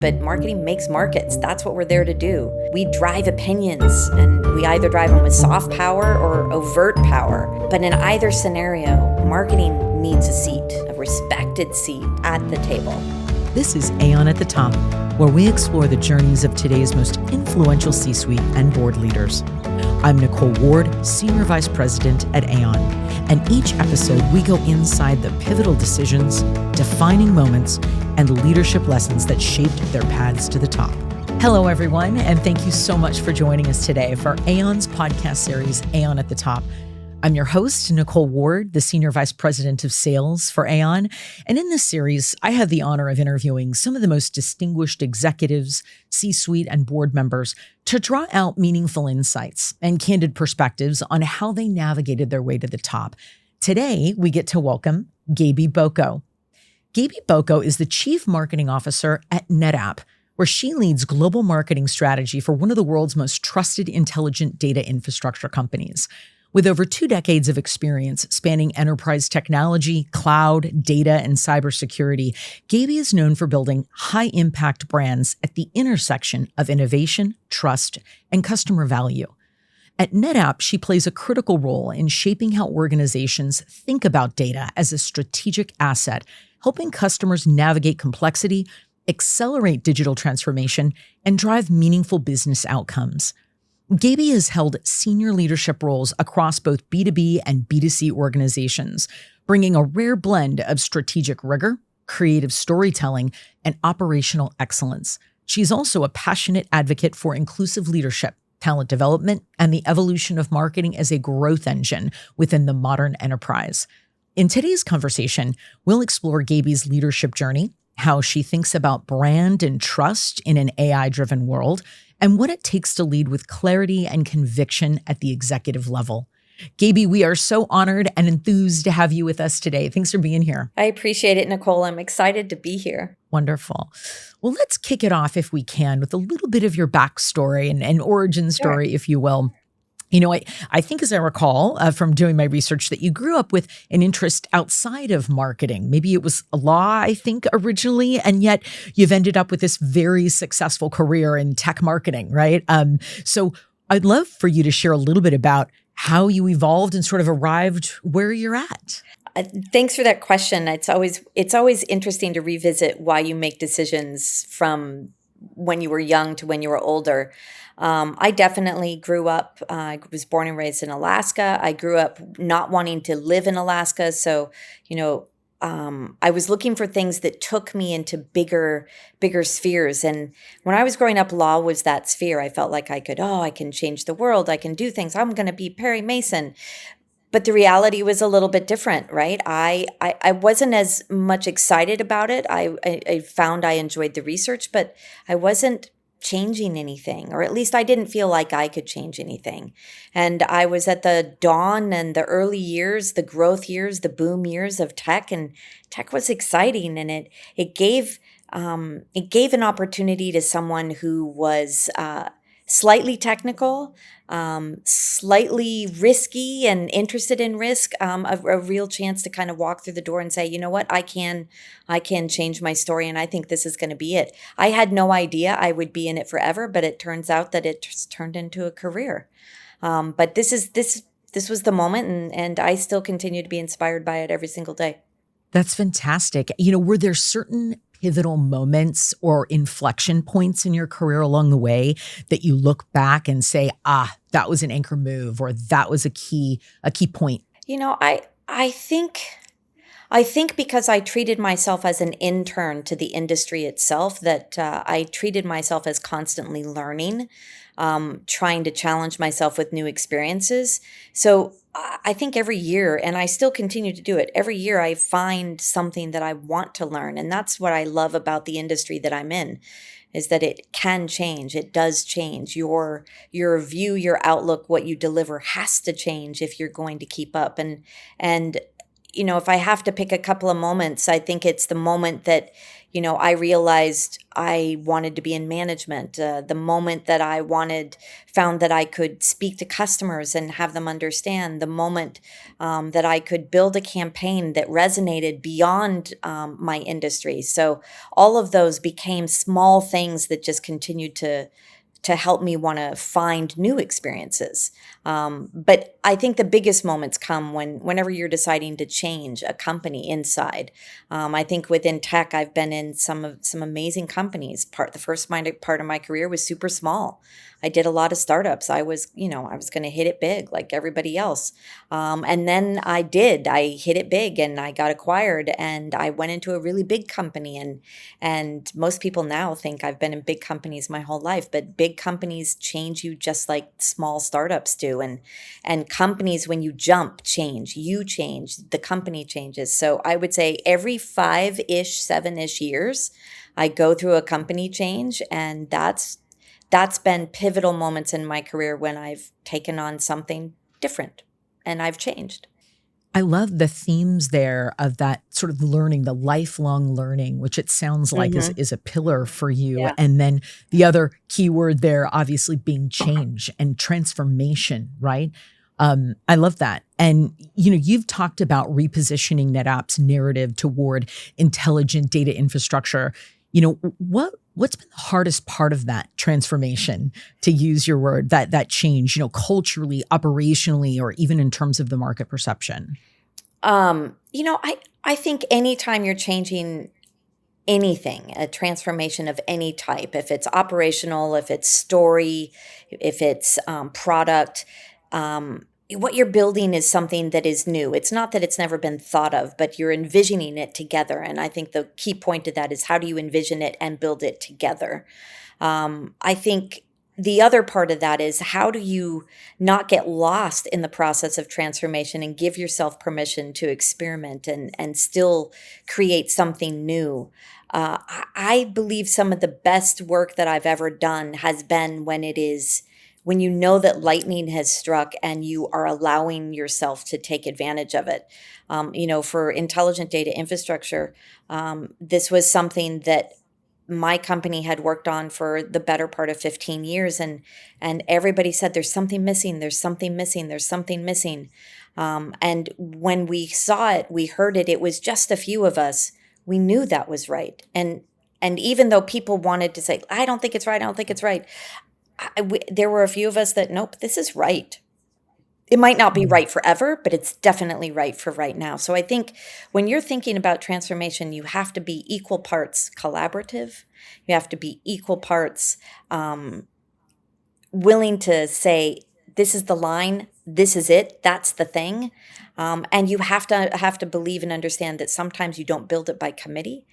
But marketing makes markets. That's what we're there to do. We drive opinions, and we either drive them with soft power or overt power. But in either scenario, marketing needs a seat, a respected seat at the table. This is Aon at the Top, where we explore the journeys of today's most influential C-suite and board leaders. I'm Nicole Ward, Senior Vice President at Aon, and each episode we go inside the pivotal decisions, defining moments, and leadership lessons that shaped their paths to the top. Hello, everyone, and thank you so much for joining us today for Aon's podcast series, Aon at the Top. I'm your host, Nicole Ward, the Senior Vice President of Sales for Aon. And in this series, I have the honor of interviewing some of the most distinguished executives, C-suite, and board members to draw out meaningful insights and candid perspectives on how they navigated their way to the top. Today, we get to welcome Gabie Boko. Gabie Boko is the Chief Marketing Officer at NetApp, where she leads global marketing strategy for one of the world's most trusted intelligent data infrastructure companies. With over 2 decades of experience spanning enterprise technology, cloud, data, and cybersecurity, Gabie is known for building high-impact brands at the intersection of innovation, trust, and customer value. At NetApp, she plays a critical role in shaping how organizations think about data as a strategic asset, helping customers navigate complexity, accelerate digital transformation, and drive meaningful business outcomes. Gabie has held senior leadership roles across both B2B and B2C organizations, bringing a rare blend of strategic rigor, creative storytelling, and operational excellence. She's also a passionate advocate for inclusive leadership, talent development, and the evolution of marketing as a growth engine within the modern enterprise. In today's conversation, we'll explore Gabie's leadership journey, how she thinks about brand and trust in an AI-driven world, and what it takes to lead with clarity and conviction at the executive level. Gabie, we are so honored and enthused to have you with us today. Thanks for being here. I appreciate it, Nicole. I'm excited to be here. Wonderful. Well, let's kick it off, if we can, with a little bit of your backstory and origin story, Sure. if you will. You know, I think, as I recall from doing my research, that you grew up with an interest outside of marketing. Maybe it was law, I think, originally, and yet you've ended up with this very successful career in tech marketing, right? So I'd love for you to share a little bit about how you evolved and sort of arrived where you're at. Thanks for that question. It's always interesting to revisit why you make decisions from when you were young to when you were older. I definitely grew up, I was born and raised in Alaska. I grew up not wanting to live in Alaska. So, I was looking for things that took me into bigger spheres. And when I was growing up, law was that sphere. I felt like I can change the world. I can do things. I'm going to be Perry Mason. But the reality was a little bit different, right? I wasn't as much excited about it. I found I enjoyed the research, but I wasn't changing anything, or at least I didn't feel like I could change anything. And I was at the dawn and the early years, the growth years, the boom years of tech, and tech was exciting, and it gave an opportunity to someone who was slightly technical, slightly risky and interested in risk, a real chance to kind of walk through the door and say, you know what, I can change my story, and I think this is going to be it. I had no idea I would be in it forever, but it turns out that it just turned into a career. But this was the moment, and I still continue to be inspired by it every single day. That's fantastic. You know, were there certain pivotal moments or inflection points in your career along the way that you look back and say, that was an anchor move, or that was a key point? You know, I think because I treated myself as an intern to the industry itself, that I treated myself as constantly learning, trying to challenge myself with new experiences. So I think every year, and I still continue to do it, every year I find something that I want to learn. And that's what I love about the industry that I'm in, is that it can change. It does change. Your view, your outlook, what you deliver has to change if you're going to keep up. And if I have to pick a couple of moments, I think it's the moment that, I realized I wanted to be in management. The moment that found that I could speak to customers and have them understand, the moment that I could build a campaign that resonated beyond my industry. So all of those became small things that just continued to help me want to find new experiences. But I think the biggest moments come whenever you're deciding to change a company inside. I think within tech, I've been in some amazing companies. The first part of my career was super small. I did a lot of startups. I was going to hit it big like everybody else. And then I did. I hit it big and I got acquired and I went into a really big company. And most people now think I've been in big companies my whole life, but big companies change you just like small startups do. And companies, when you jump, change. You change, the company changes. So I would say every 5-ish, 7-ish years, I go through a company change, and that's been pivotal moments in my career when I've taken on something different and I've changed. I love the themes there of that sort of learning, the lifelong learning, which it sounds like is Hmm. is a pillar for you. Yeah. And then the other key word there, obviously, being change and transformation, right? I love that. And you've talked about repositioning NetApp's narrative toward intelligent data infrastructure. What's been the hardest part of that transformation, to use your word, that change, culturally, operationally, or even in terms of the market perception? I think anytime you're changing anything, a transformation of any type, if it's operational, if it's story, if it's product, what you're building is something that is new. It's not that it's never been thought of, but you're envisioning it together. And I think the key point to that is, how do you envision it and build it together? I think the other part of that is, how do you not get lost in the process of transformation and give yourself permission to experiment and still create something new? I believe some of the best work that I've ever done has been when you know that lightning has struck and you are allowing yourself to take advantage of it. For intelligent data infrastructure, this was something that my company had worked on for the better part of 15 years, and everybody said there's something missing, there's something missing, there's something missing. And when we saw it, we heard it, it was just a few of us. We knew that was right. And even though people wanted to say, I don't think it's right, I don't think it's right, there were a few of us that, nope, this is right. It might not be right forever, but it's definitely right for right now. So I think when you're thinking about transformation, you have to be equal parts collaborative. You have to be equal parts willing to say, this is the line, this is it, that's the thing. And you have to believe and understand that sometimes you don't build it by committee,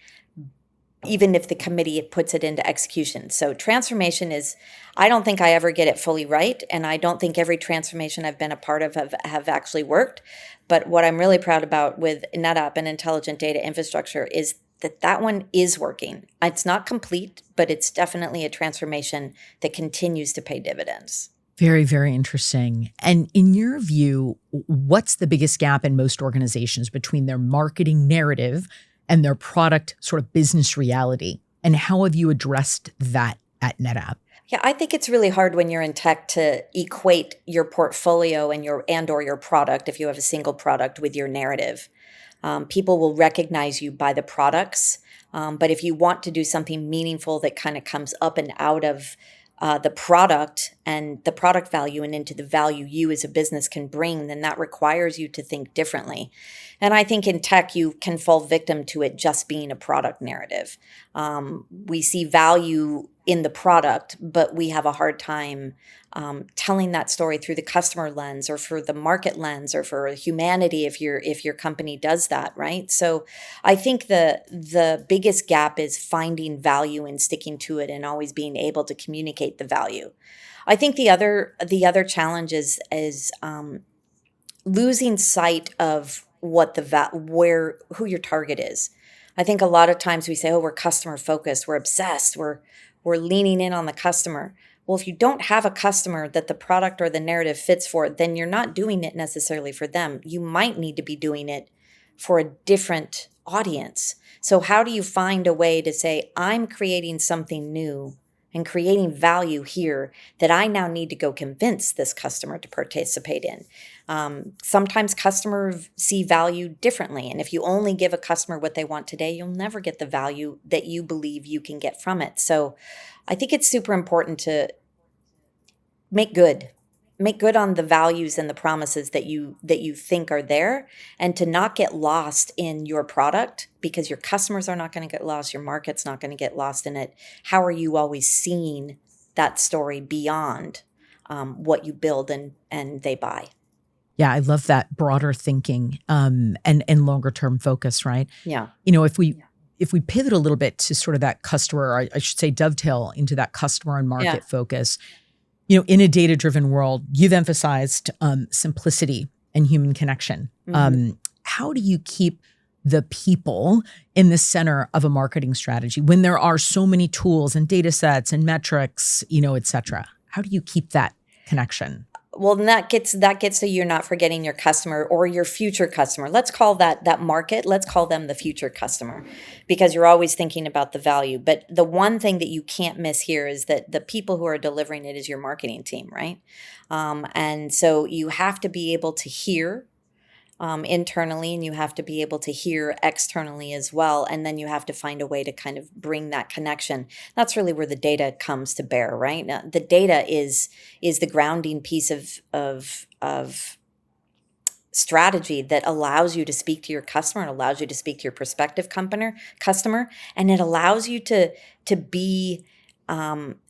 even if the committee puts it into execution. So transformation I don't think I ever get it fully right. And I don't think every transformation I've been a part of have actually worked. But what I'm really proud about with NetApp and intelligent data infrastructure is that one is working. It's not complete, but it's definitely a transformation that continues to pay dividends. Very, very interesting. And in your view, what's the biggest gap in most organizations between their marketing narrative and their product sort of business reality? And how have you addressed that at NetApp? Yeah, I think it's really hard when you're in tech to equate your portfolio or your product, if you have a single product, with your narrative. People will recognize you by the products, but if you want to do something meaningful that kind of comes up and out of the product and the product value and into the value you as a business can bring, then that requires you to think differently. And I think in tech, you can fall victim to it just being a product narrative. We see value in the product, but we have a hard time telling that story through the customer lens or for the market lens or for humanity if your company does that, right? So I think the biggest gap is finding value and sticking to it and always being able to communicate the value. I think the other challenge is losing sight of who your target is. I think a lot of times we say, "Oh, we're customer focused, we're obsessed, we're leaning in on the customer." Well, if you don't have a customer that the product or the narrative fits for, then you're not doing it necessarily for them. You might need to be doing it for a different audience. So how do you find a way to say, I'm creating something new and creating value here that I now need to go convince this customer to participate in? Sometimes customers see value differently. And if you only give a customer what they want today, you'll never get the value that you believe you can get from it. So I think it's super important to make good on the values and the promises that you think are there, and to not get lost in your product, because your customers are not going to get lost, your market's not going to get lost in it. How are you always seeing that story beyond what you build and they buy? Yeah, I love that broader thinking, and longer term focus, right? Yeah. If we pivot a little bit to sort of that customer, or I should say dovetail into that customer and Yeah. market focus, in a data-driven world, you've emphasized simplicity and human connection. How do you keep the people in the center of a marketing strategy when there are so many tools and data sets and metrics, et cetera? How do you keep that connection? Well, and that gets so you're not forgetting your customer or your future customer. Let's call that market. Let's call them the future customer, because you're always thinking about the value. But the one thing that you can't miss here is that the people who are delivering it is your marketing team, right? And so you have to be able to hear internally, and you have to be able to hear externally as well. And then you have to find a way to kind of bring that connection. That's really where the data comes to bear, right? Now, the data is the grounding piece of strategy that allows you to speak to your customer, and allows you to speak to your prospective customer, and it allows you to be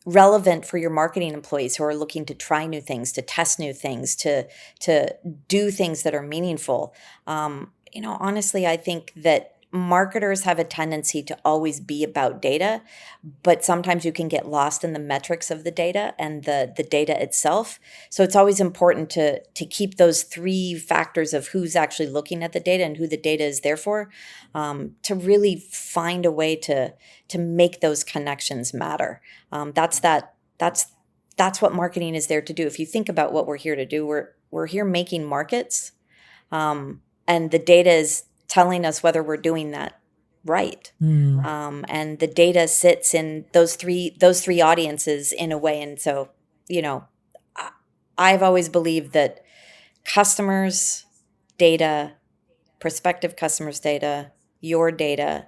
relevant for your marketing employees who are looking to try new things, to test new things, to do things that are meaningful. Honestly, I think that marketers have a tendency to always be about data, but sometimes you can get lost in the metrics of the data and the data itself. So it's always important to keep those three factors of who's actually looking at the data and who the data is there for, to really find a way to make those connections matter. That's what marketing is there to do. If you think about what we're here to do, we're here making markets, and the data is telling us whether we're doing that right. And the data sits in those three audiences in a way. And so, I've always believed that customers' data, prospective customers' data, your data,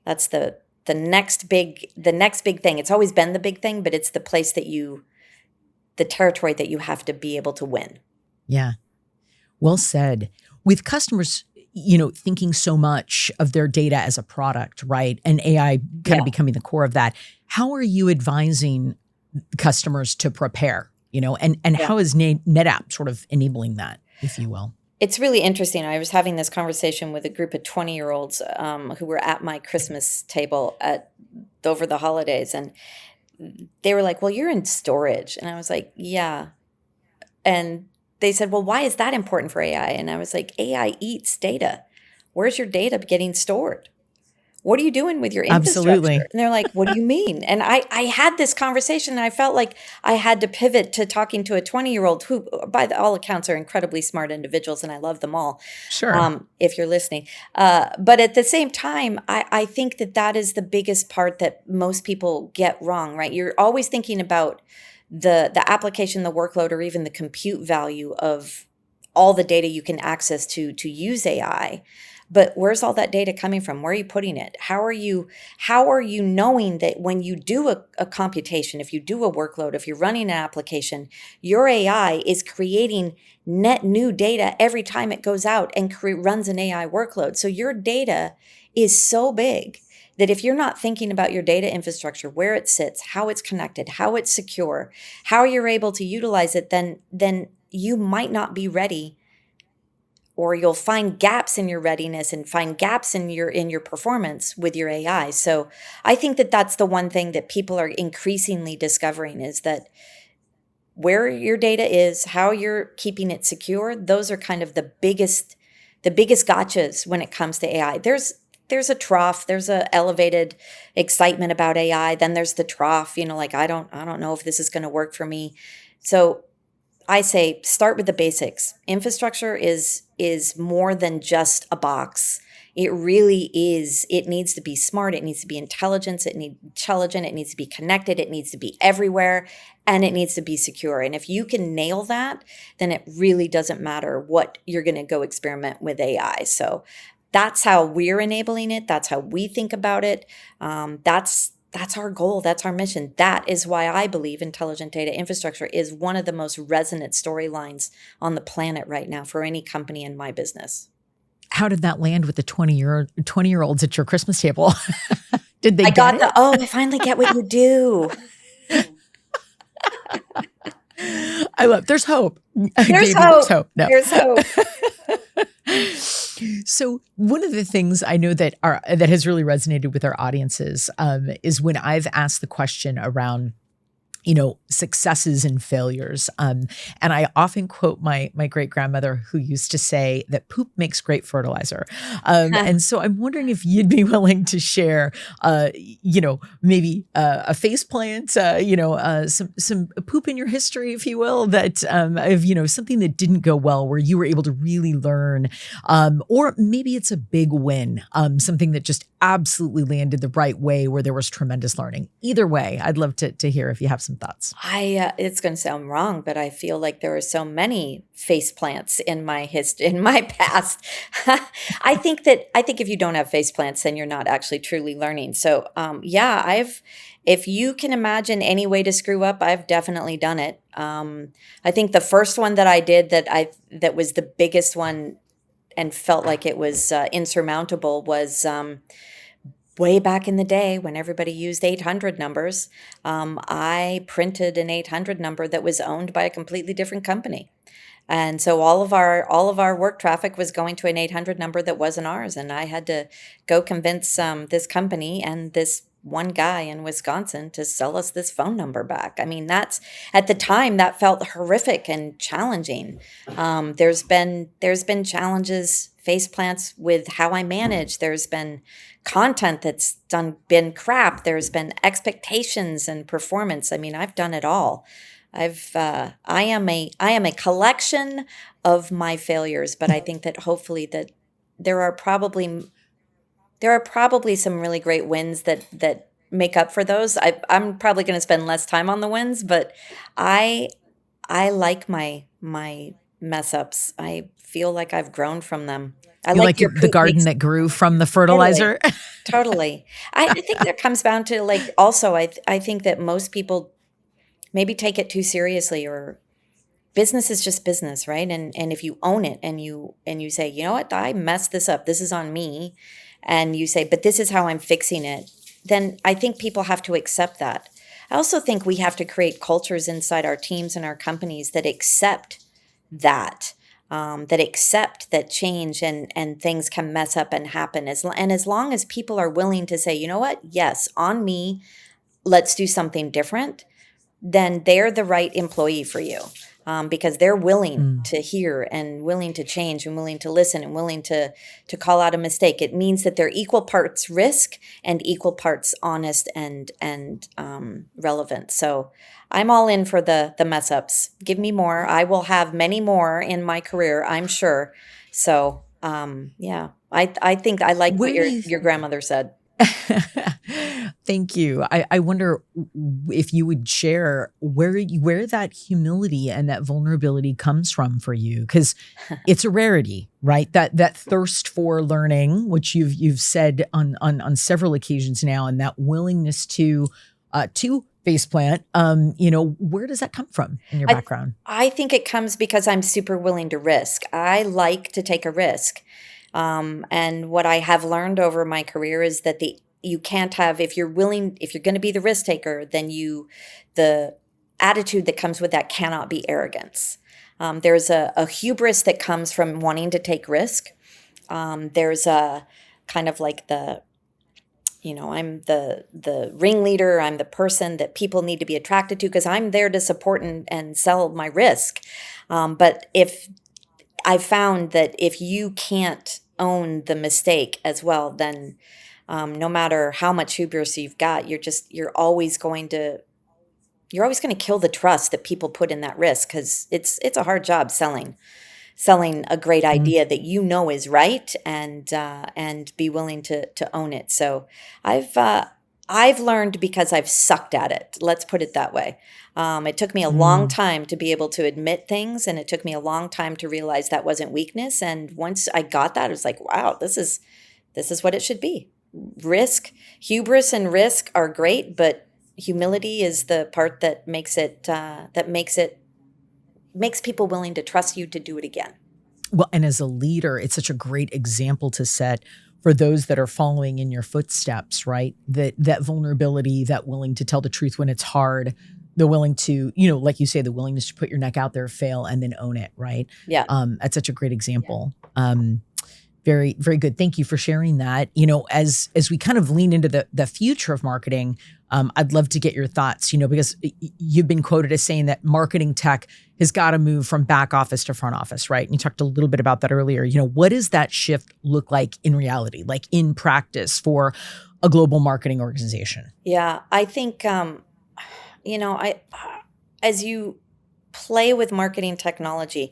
that's the next big thing. It's always been the big thing, but it's the place the territory that you have to be able to win. Yeah. Well said. With customers, thinking so much of their data as a product, right? And AI kind of becoming the core of that. How are you advising customers to prepare, and how is NetApp sort of enabling that, if you will? It's really interesting. I was having this conversation with a group of 20-year-olds who were at my Christmas table over the holidays, and they were like, well, you're in storage. And I was like, yeah. And they said, well, why is that important for AI? And I was like, AI eats data. Where's your data getting stored? What are you doing with your infrastructure? Absolutely. And they're like, what do you mean? And I had this conversation, and I felt like I had to pivot to talking to a 20-year-old who, by all accounts, are incredibly smart individuals, and I love them all. Sure. If you're listening. But at the same time, I think that is the biggest part that most people get wrong, right? You're always thinking about the application, the workload, or even the compute value of all the data you can access to use AI. But where's all that data coming from? Where are you putting it? How are you knowing that when you do a computation, if you do a workload, if you're running an application, your AI is creating net new data every time it goes out and runs an AI workload. So your data is so big that if you're not thinking about your data infrastructure, where it sits, how it's connected, how it's secure, how you're able to utilize it, then you might not be ready, or you'll find gaps in your readiness and find gaps in your performance with your AI. So I think that's the one thing that people are increasingly discovering, is that where your data is, how you're keeping it secure, those are kind of the biggest gotchas when it comes to AI. There's a trough, there's a elevated excitement about AI. Then there's the trough, like I don't know if this is going to work for me. So I say start with the basics. Infrastructure is more than just a box. It really is. It needs to be smart. It needs to be intelligent. It needs to be connected. It needs to be everywhere, and it needs to be secure. And if you can nail that, then it really doesn't matter what you're going to go experiment with AI. So that's how we're enabling it. That's how we think about it. That's our goal. That's our mission. That is why I believe intelligent data infrastructure is one of the most resonant storylines on the planet right now for any company in my business. How did that land with the 20-year-olds at your Christmas table? Did they I get got it? I finally get what you do. I love, there's hope. There's Gabie, there's hope. hope. No. There's hope. So one of the things I know that has really resonated with our audiences is when I've asked the question around, successes and failures. And I often quote my great grandmother, who used to say that poop makes great fertilizer. And so I'm wondering if you'd be willing to share, maybe a face plant, some poop in your history, if you will, that of something that didn't go well, where you were able to really learn, or maybe it's a big win, something that just absolutely landed the right way, where there was tremendous learning. Either way, I'd love to hear if you have some thoughts. It's going to sound wrong, but I feel like there are so many face plants in my past. I think if you don't have face plants, then you're not actually truly learning. So, if you can imagine any way to screw up, I've definitely done it. I think the first one that I did that was the biggest one and felt like it was insurmountable was way back in the day when everybody used 800 numbers. I printed an 800 number that was owned by a completely different company. And so all of our work traffic was going to an 800 number that wasn't ours. And I had to go convince this company and this one guy in Wisconsin to sell us this phone number back. I mean, that's, at the time, that felt horrific and challenging. There's been challenges, face plants, with how I manage. There's been content that's been crap. There's been expectations and performance. I mean, I've done it all. I am a collection of my failures, but I think that hopefully that there are probably some really great wins that make up for those. I'm probably going to spend less time on the wins, but I like my mess ups. I feel like I've grown from them. I You like your the poop garden makes that grew from the fertilizer? totally. I think that comes down to, like, also I think that most people maybe take it too seriously, or business is just business, right? And if you own it and you say, you know what, I messed this up, this is on me, and you say, but this is how I'm fixing it, then I think people have to accept that. I also think we have to create cultures inside our teams and our companies that accept that, that change and things can mess up and happen. As long as people are willing to say, you know what, yes, on me, let's do something different, then they're the right employee for you, because they're willing to hear and willing to change and willing to listen and willing to call out a mistake. It means that they're equal parts risk and equal parts honest and relevant. So I'm all in for the mess ups. Give me more. I will have many more in my career, I'm sure. So I think I like what your grandmother said. Thank you. I wonder if you would share where that humility and that vulnerability comes from for you, because it's a rarity, right? That thirst for learning, which you've said on several occasions now, and that willingness to faceplant. Where does that come from in your background? I think it comes because I'm super willing to risk. I like to take a risk. And what I have learned over my career is that you can't have, if you're going to be the risk taker, then the attitude that comes with that cannot be arrogance. There's a hubris that comes from wanting to take risk. There's a kind of like I'm the ringleader. I'm the person that people need to be attracted to because I'm there to support and sell my risk. But if I found that if you can't own the mistake as well, then no matter how much hubris you've got, you're always going to kill the trust that people put in that risk, because it's a hard job selling. selling a great Mm. idea that you know is right, and be willing to own it. So I've learned because I've sucked at it. Let's put it that way. It took me a long Mm. time to be able to admit things, and it took me a long time to realize that wasn't weakness. And once I got that, I was like, wow, this is what it should be. Risk, hubris, and risk are great, but humility is the part that makes people willing to trust you to do it again. Well, and as a leader, it's such a great example to set for those that are following in your footsteps, right? That vulnerability, that willing to tell the truth when it's hard, the willing to, like you say, the willingness to put your neck out there, fail, and then own it, right? Yeah. That's such a great example. Very, very good. Thank you for sharing that. As we kind of lean into the future of marketing, I'd love to get your thoughts, because you've been quoted as saying that marketing tech has got to move from back office to front office, right? And you talked a little bit about that earlier. What does that shift look like in reality, like in practice for a global marketing organization? Yeah, I think I as you play with marketing technology,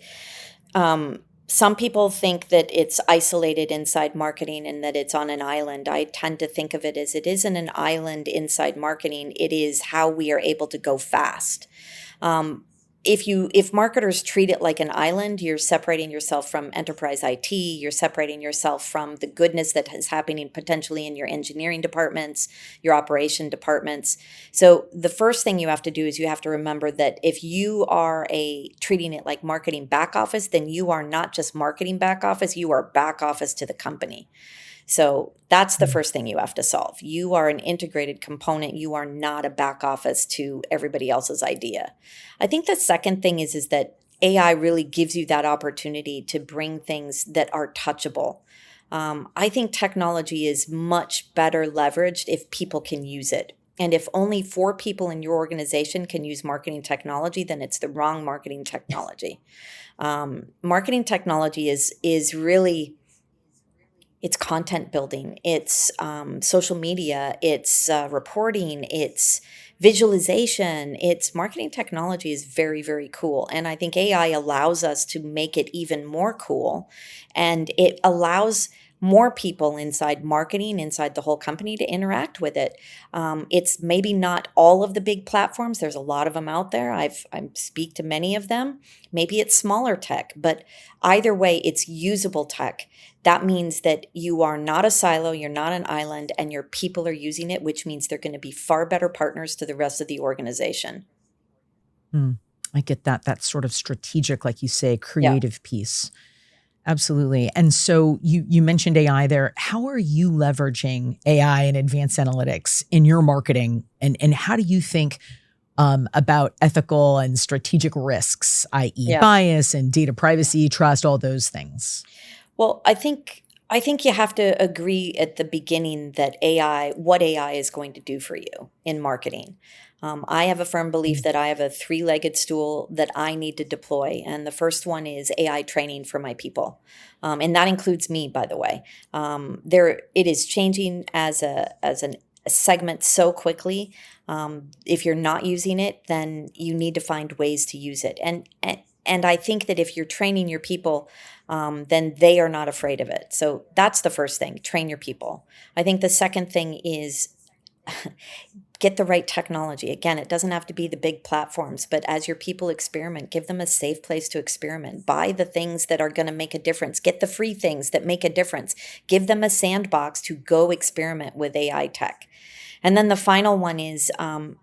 some people think that it's isolated inside marketing and that it's on an island. I tend to think of it as it isn't an island inside marketing. It is how we are able to go fast. Um, if marketers treat it like an island, you're separating yourself from enterprise IT, you're separating yourself from the goodness that is happening potentially in your engineering departments, your operation departments. So the first thing you have to do is you have to remember that if you are treating it like marketing back office, then you are not just marketing back office, you are back office to the company. So that's the Mm. first thing you have to solve. You are an integrated component. You are not a back office to everybody else's idea. I think the second thing is that AI really gives you that opportunity to bring things that are touchable. I think technology is much better leveraged if people can use it. And if only 4 people in your organization can use marketing technology, then it's the wrong marketing technology. Marketing technology is really, it's content building, it's social media, it's reporting, it's visualization, it's marketing technology is very, very cool. And I think AI allows us to make it even more cool. And it allows more people inside marketing, inside the whole company to interact with it. It's maybe not all of the big platforms. There's a lot of them out there. I speak to many of them. Maybe it's smaller tech, but either way, it's usable tech. That means that you are not a silo, you're not an island, and your people are using it, which means they're going to be far better partners to the rest of the organization. Mm. I get that. That sort of strategic, like you say, Yeah. creative piece. Absolutely. And so you mentioned AI there. How are you leveraging AI and advanced analytics in your marketing? And how do you think about ethical and strategic risks, i.e., Yeah. bias and data privacy, trust, all those things? Well, I think you have to agree at the beginning that what AI is going to do for you in marketing. I have a firm belief Mm. that I have a three-legged stool that I need to deploy, and the first one is AI training for my people, and that includes me, by the way. It is changing a segment so quickly. If you're not using it, then you need to find ways to use it, and I think that if you're training your people, then they are not afraid of it. So that's the first thing, train your people. I think the second thing is get the right technology. Again, it doesn't have to be the big platforms, but as your people experiment, give them a safe place to experiment. Buy the things that are going to make a difference. Get the free things that make a difference. Give them a sandbox to go experiment with AI tech. And then the final one is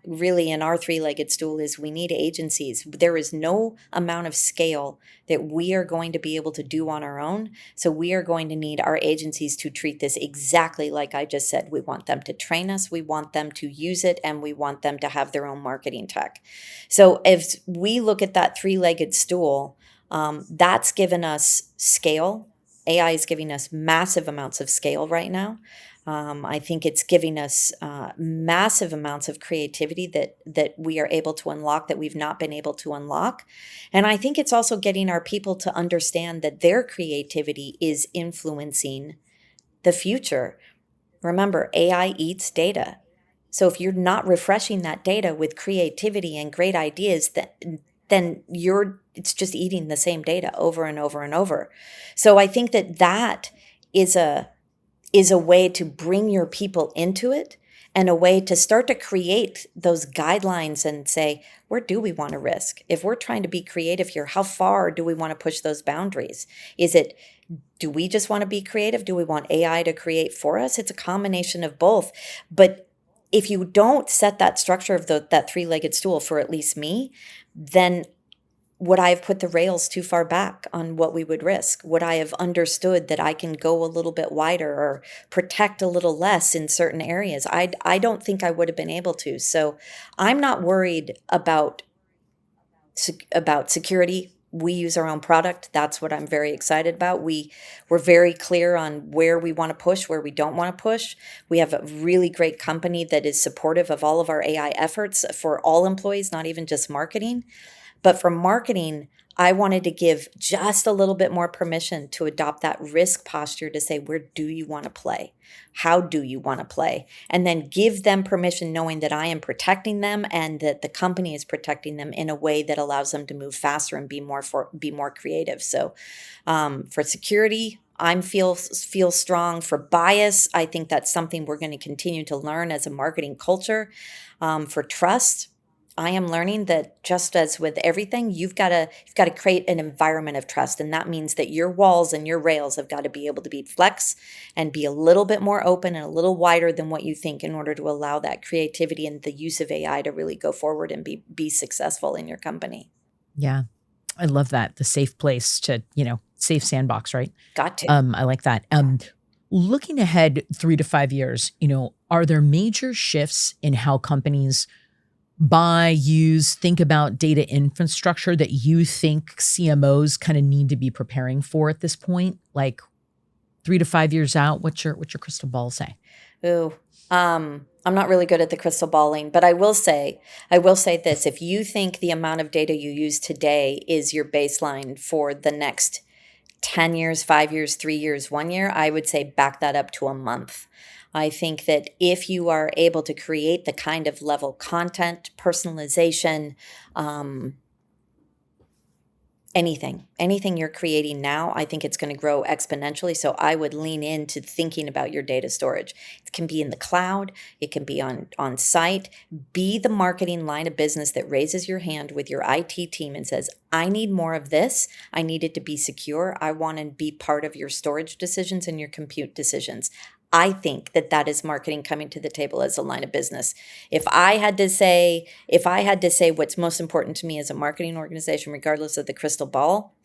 really in our three-legged stool is we need agencies. There is no amount of scale that we are going to be able to do on our own. So we are going to need our agencies to treat this exactly like I just said. We want them to train us, we want them to use it, and we want them to have their own marketing tech. So if we look at that three-legged stool, that's given us scale. AI is giving us massive amounts of scale right now. I think it's giving us massive amounts of creativity that we are able to unlock that we've not been able to unlock. And I think it's also getting our people to understand that their creativity is influencing the future. Remember, AI eats data. So if you're not refreshing that data with creativity and great ideas, then it's just eating the same data over and over and over. So I think that is a way to bring your people into it, and a way to start to create those guidelines and say, where do we want to risk? If we're trying to be creative here, how far do we want to push those boundaries? Do we just want to be creative? Do we want AI to create for us? It's a combination of both. But if you don't set that structure of that three-legged stool, for at least me, then would I have put the rails too far back on what we would risk? Would I have understood that I can go a little bit wider or protect a little less in certain areas? I don't think I would have been able to. So I'm not worried about security. We use our own product. That's what I'm very excited about. We're very clear on where we want to push, where we don't want to push. We have a really great company that is supportive of all of our AI efforts for all employees, not even just marketing. But for marketing, I wanted to give just a little bit more permission to adopt that risk posture to say, where do you want to play? How do you want to play? And then give them permission, knowing that I am protecting them and that the company is protecting them in a way that allows them to move faster and be more creative. So for security, I feel strong. For bias, I think that's something we're going to continue to learn as a marketing culture. For trust, I am learning that, just as with everything, you've got to create an environment of trust, and that means that your walls and your rails have got to be able to be flex and be a little bit more open and a little wider than what you think, in order to allow that creativity and the use of AI to really go forward and be successful in your company. Yeah. I love that. The safe place to, safe sandbox, right? Got to. I like that. Looking ahead 3 to 5 years, are there major shifts in how companies buy, use, think about data infrastructure that you think CMOs kind of need to be preparing for at this point? Like 3 to 5 years out, what's your crystal ball say? Ooh, I'm not really good at the crystal balling, but I will say this: if you think the amount of data you use today is your baseline for the next 10 years, 5 years, 3 years, 1 year, I would say back that up to a month. I think that if you are able to create the kind of level content, personalization, anything you're creating now, I think it's going to grow exponentially. So I would lean into thinking about your data storage. It can be in the cloud. It can be on site. Be the marketing line of business that raises your hand with your IT team and says, I need more of this. I need it to be secure. I want to be part of your storage decisions and your compute decisions. I think that is marketing coming to the table as a line of business. If I had to say what's most important to me as a marketing organization, regardless of the crystal ball,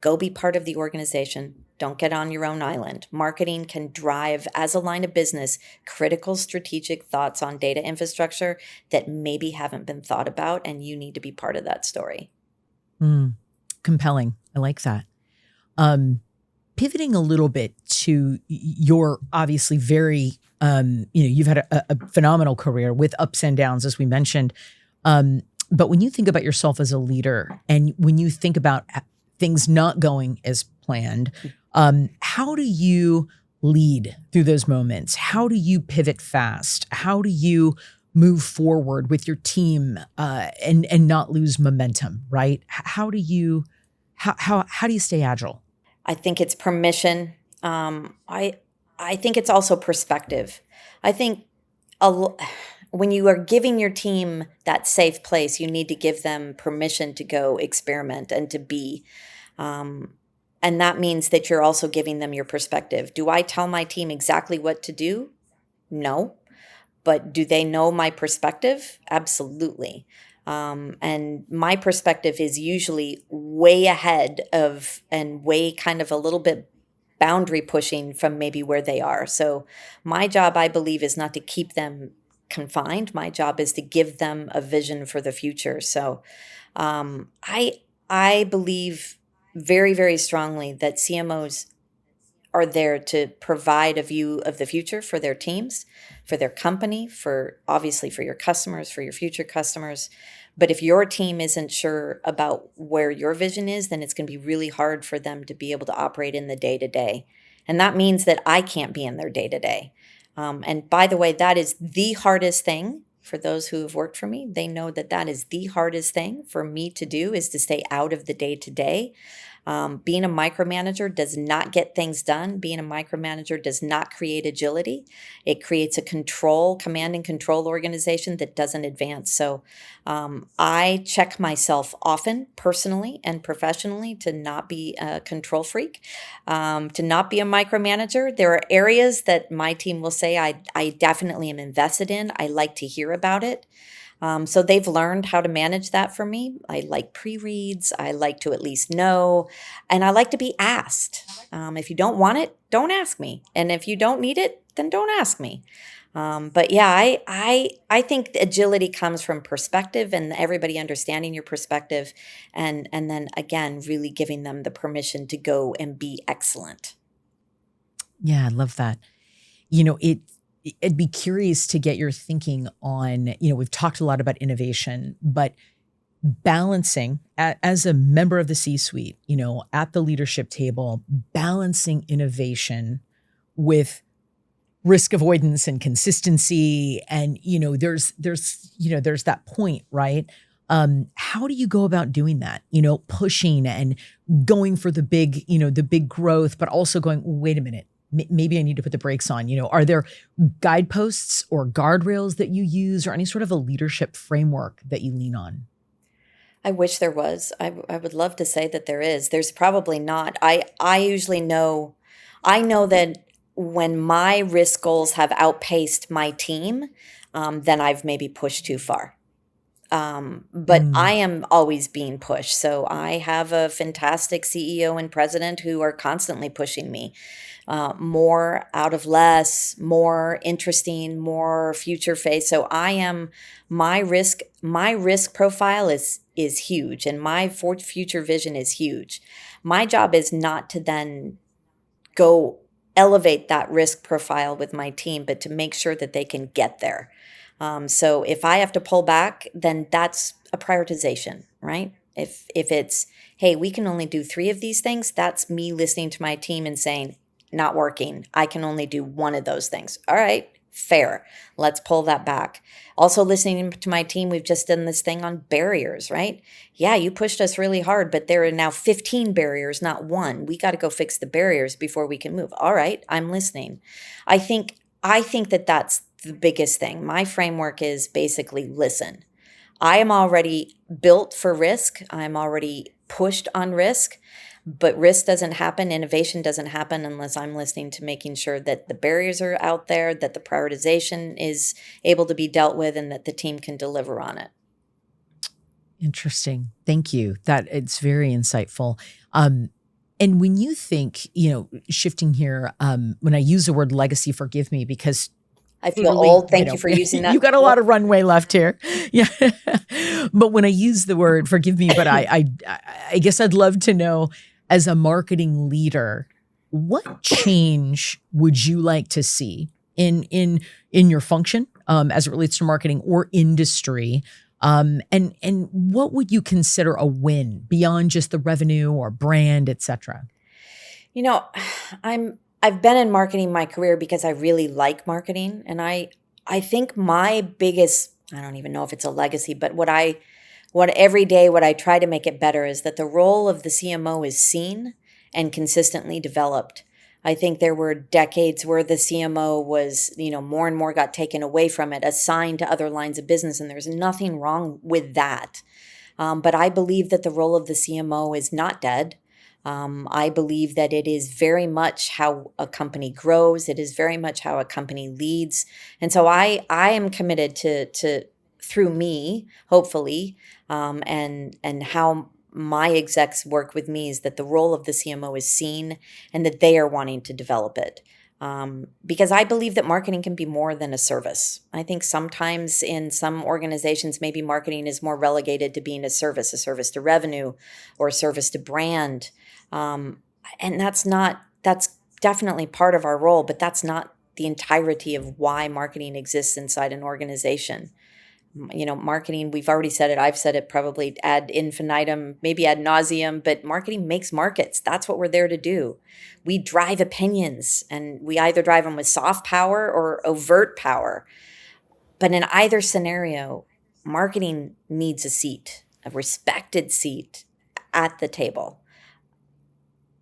go be part of the organization. Don't get on your own island. Marketing can drive, as a line of business, critical strategic thoughts on data infrastructure that maybe haven't been thought about, and you need to be part of that story. Compelling. I like that. Pivoting a little bit to your obviously very, you've had a phenomenal career with ups and downs, as we mentioned. But when you think about yourself as a leader, and when you think about things not going as planned, how do you lead through those moments? How do you pivot fast? How do you move forward with your team and not lose momentum, right? How do you stay agile? I think it's permission. I think it's also perspective. I think when you are giving your team that safe place, you need to give them permission to go experiment and to be. And that means that you're also giving them your perspective. Do I tell my team exactly what to do? No. But do they know my perspective? Absolutely. And my perspective is usually way ahead of, and way kind of a little bit boundary pushing from maybe where they are. So my job, I believe, is not to keep them confined. My job is to give them a vision for the future. So I believe very, very strongly that CMOs are there to provide a view of the future for their teams, for their company, obviously for your customers, for your future customers. But if your team isn't sure about where your vision is, then it's going to be really hard for them to be able to operate in the day-to-day. And that means that I can't be in their day-to-day. And by the way, that is the hardest thing for those who have worked for me, they know that that is the hardest thing for me to do, is to stay out of the day to day. Being a micromanager does not get things done. Being a micromanager does not create agility. It creates a command and control organization that doesn't advance. So I check myself often, personally and professionally, to not be a control freak, to not be a micromanager. There are areas that my team will say I definitely am invested in. I like to hear about it. So they've learned how to manage that for me. I like pre-reads. I like to at least know, and I like to be asked. If you don't want it, don't ask me. And if you don't need it, then don't ask me. But yeah, I think agility comes from perspective and everybody understanding your perspective, and then again, really giving them the permission to go and be excellent. Yeah, I love that. You know, I'd be curious to get your thinking on, we've talked a lot about innovation, but balancing as a member of the C-suite, at the leadership table, balancing innovation with risk avoidance and consistency. And, there's that point, right? How do you go about doing that? Pushing and going for the big growth, but also going, wait a minute, maybe I need to put the brakes on. Are there guideposts or guardrails that you use, or any sort of a leadership framework that you lean on? I wish there was. I would love to say that there is. There's probably not. I usually know, I know that when my risk goals have outpaced my team, then I've maybe pushed too far. But I Mm, am always being pushed. So I have a fantastic CEO and president who are constantly pushing me. More out of less, more interesting, more future face. So I am, my risk profile is huge, and my future vision is huge. My job is not to then go elevate that risk profile with my team, but to make sure that they can get there. So if I have to pull back, then that's a prioritization, right? If it's, hey, we can only do 3 of these things, that's me listening to my team and saying, not working. I can only do 1 of those things. All right, fair. Let's pull that back. Also listening to my team, we've just done this thing on barriers, right? Yeah, you pushed us really hard, but there are now 15 barriers, not 1. We got to go fix the barriers before we can move. All right, I'm listening. I think that that's the biggest thing. My framework is basically listen. I am already built for risk. I'm already pushed on risk, but risk doesn't happen. Innovation doesn't happen unless I'm listening to making sure that the barriers are out there, that the prioritization is able to be dealt with, and that the team can deliver on it. interesting. Thank you. That it's very insightful. And when you think, shifting here, when I use the word legacy, forgive me, because I feel totally, old. Thank you for using you that. got a lot of runway left here. Yeah. But when I use the word, forgive me, but I guess I'd love to know, as a marketing leader, what change would you like to see in your function, as it relates to marketing or industry? And what would you consider a win beyond just the revenue or brand, et cetera? You know, I've been in marketing my career because I really like marketing, and I think my biggest, I don't even know if it's a legacy, but what every day what I try to make it better is that the role of the CMO is seen and consistently developed. I think there were decades where the CMO was, more and more got taken away from it, assigned to other lines of business, and there's nothing wrong with that. But I believe that the role of the CMO is not dead. I believe that it is very much how a company grows. It is very much how a company leads. And so I am committed to through me, hopefully, and how my execs work with me, is that the role of the CMO is seen and that they are wanting to develop it. Because I believe that marketing can be more than a service. I think sometimes in some organizations, maybe marketing is more relegated to being a service to revenue or a service to brand. Um, and that's definitely part of our role, but that's not the entirety of why marketing exists inside an organization. Marketing, we've already said it, I've said it probably ad infinitum, maybe ad nauseum, but marketing makes markets. That's what we're there to do. We drive opinions, and we either drive them with soft power or overt power. But in either scenario, marketing needs a seat, a respected seat at the table.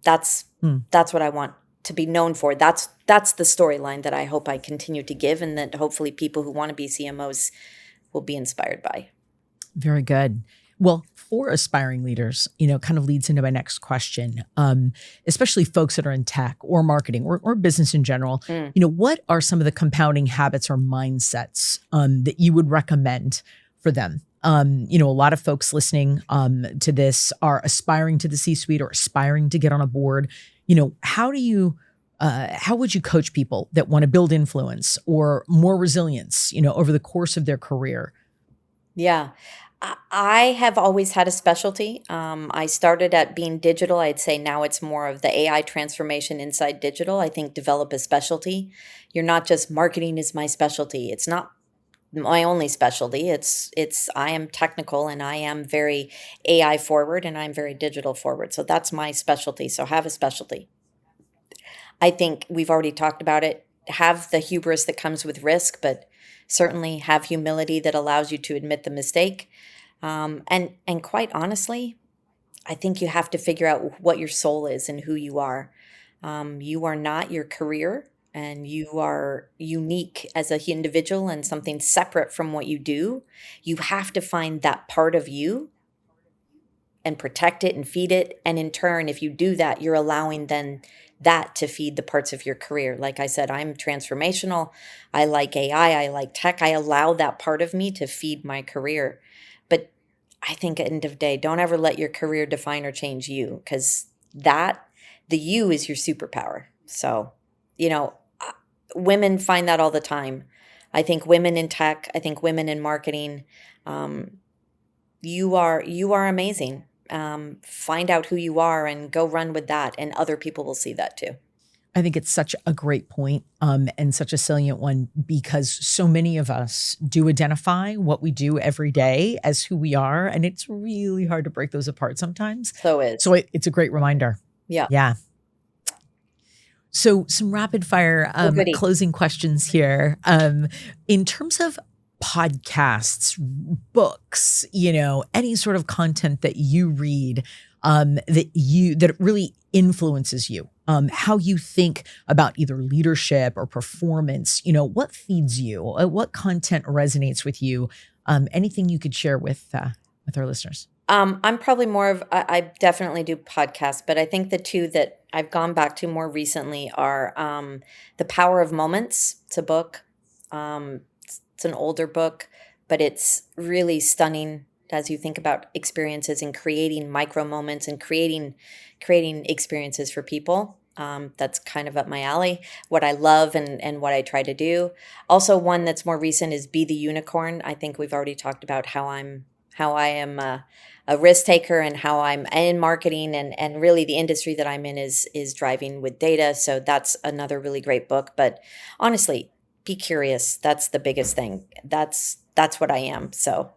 That's what I want to be known for. That's the storyline that I hope I continue to give, and that hopefully people who want to be CMOs will be inspired by. Very good. Well, for aspiring leaders, kind of leads into my next question, especially folks that are in tech or marketing or business in general. What are some of the compounding habits or mindsets that you would recommend for them? A lot of folks listening to this are aspiring to the C-suite or aspiring to get on a board. How would you coach people that want to build influence or more resilience, over the course of their career? Yeah. I have always had a specialty. I started at being digital. I'd say now it's more of the AI transformation inside digital. I think develop a specialty. You're not just marketing is my specialty. It's not my only specialty. It's I am technical and I am very AI forward and I'm very digital forward. So that's my specialty. So have a specialty. I think we've already talked about it. Have the hubris that comes with risk, but certainly have humility that allows you to admit the mistake. And quite honestly, I think you have to figure out what your soul is and who you are. You are not your career, and you are unique as an individual and something separate from what you do. You have to find that part of you and protect it and feed it. And in turn, if you do that, you're allowing then that to feed the parts of your career. Like I said, I'm transformational. I like AI. I like tech. I allow that part of me to feed my career. But I think at the end of the day, don't ever let your career define or change you, because the you is your superpower. So, women find that all the time. I think women in tech, I think women in marketing, you are amazing. Find out who you are and go run with that, and other people will see that too. I think it's such a great point, and such a salient one, because so many of us do identify what we do every day as who we are, and it's really hard to break those apart sometimes. So it's a great reminder. Yeah. So some rapid fire closing questions here. In terms of podcasts, books, any sort of content that you read, that really influences you, how you think about either leadership or performance, what feeds you, what content resonates with you, anything you could share with our listeners. I'm probably more of, I definitely do podcasts, but I think the two that I've gone back to more recently are The Power of Moments. It's a book. It's an older book, but it's really stunning as you think about experiences and creating micro moments and creating experiences for people. That's kind of up my alley, what I love and what I try to do. Also, one that's more recent is Be the Unicorn. I think we've already talked about how I am a risk taker and how I'm in marketing, and really the industry that I'm in is driving with data. So that's another really great book. But honestly, be curious. That's the biggest thing. That's what I am. So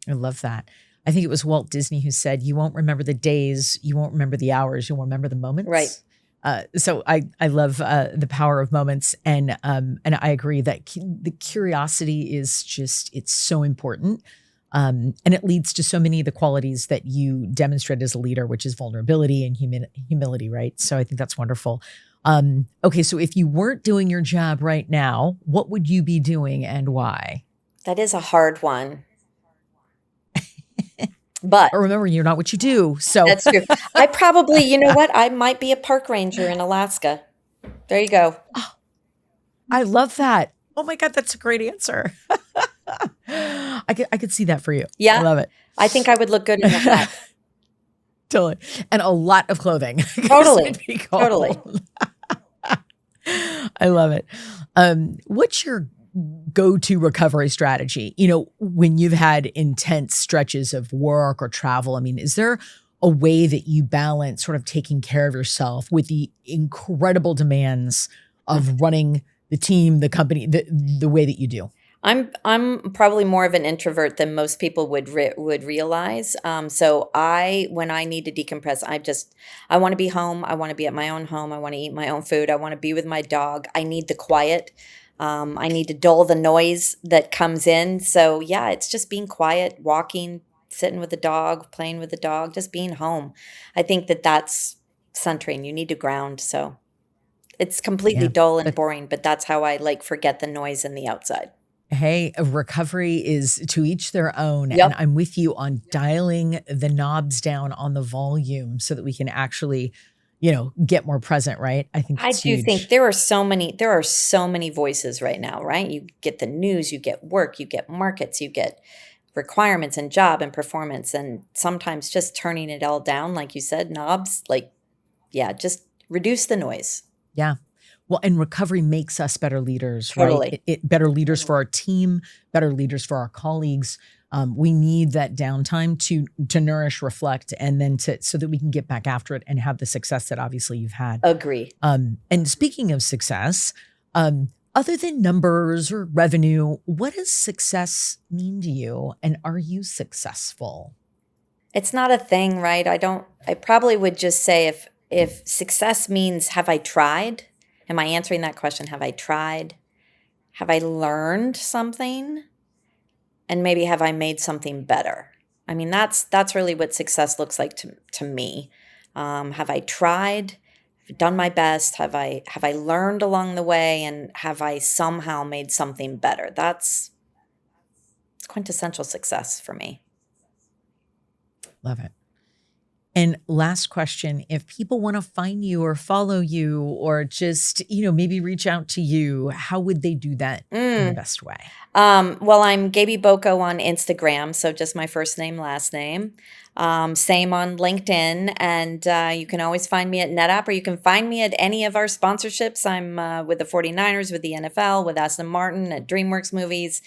I love that. I think it was Walt Disney who said, "You won't remember the days, you won't remember the hours, you'll remember the moments." Right. So I love the power of moments, and I agree that the curiosity is it's so important, and it leads to so many of the qualities that you demonstrate as a leader, which is vulnerability and humility, right? So I think that's wonderful. Okay, so if you weren't doing your job right now, what would you be doing and why? That is a hard one. But remember, you're not what you do. So that's true. I probably, you know what? I might be a park ranger in Alaska. There you go. Oh, I love that. Oh my God, that's a great answer. I could see that for you. Yeah. I love it. I think I would look good in a hat. Totally. And a lot of clothing. Totally. I love it. What's your go-to recovery strategy? When you've had intense stretches of work or travel, is there a way that you balance sort of taking care of yourself with the incredible demands of running the team, the company, the way that you do? I'm probably more of an introvert than most people would realize. So when I need to decompress, I want to be home. I want to be at my own home. I want to eat my own food. I want to be with my dog. I need the quiet. I need to dull the noise that comes in. So yeah, it's just being quiet, walking, sitting with the dog, playing with the dog, just being home. I think that that's centering. You need to ground. So it's completely Yeah. dull and But boring, but that's how I like forget the noise in the outside. hey, a recovery is to each their own. And Yep. I'm with you on dialing the knobs down on the volume so that we can actually, get more present, right? I think I it's do think huge. there are so many voices right now, right? You get the news, you get work, you get markets, you get requirements and job and performance, and sometimes just turning it all down, like you said, knobs, like, yeah, just reduce the noise. Yeah. Well, and recovery makes us better leaders, right? Totally. It better leaders for our team, better leaders for our colleagues. We need that downtime to nourish, reflect, and then to so that we can get back after it and have the success that obviously you've had. Agree. And speaking of success, other than numbers or revenue, what does success mean to you? And are you successful? It's not a thing, right? I probably would just say if success means have I tried? Am I answering that question? Have I tried? Have I learned something? And maybe have I made something better? I mean, that's really what success looks like to me. Have I tried? Have I done my best? Have I learned along the way? And have I somehow made something better? That's it's quintessential success for me. Love it. And last question, if people want to find you or follow you or just, maybe reach out to you, how would they do that in the Mm. best way? Well, I'm Gabie Boko on Instagram, so just my first name, last name. Same on LinkedIn, and you can always find me at NetApp, or you can find me at any of our sponsorships. I'm with the 49ers, with the NFL, with Aston Martin, at DreamWorks Movies,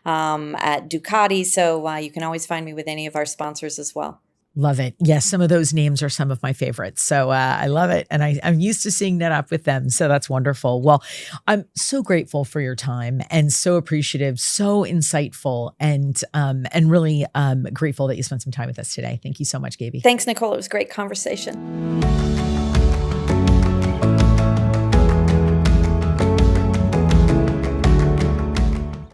at Ducati, so you can always find me with any of our sponsors as well. Love it. Yes, some of those names are some of my favorites. So I love it. And I'm used to seeing NetApp with them. So that's wonderful. Well, I'm so grateful for your time and so appreciative, so insightful, and really grateful that you spent some time with us today. Thank you so much, Gabie. Thanks, Nicole. It was a great conversation.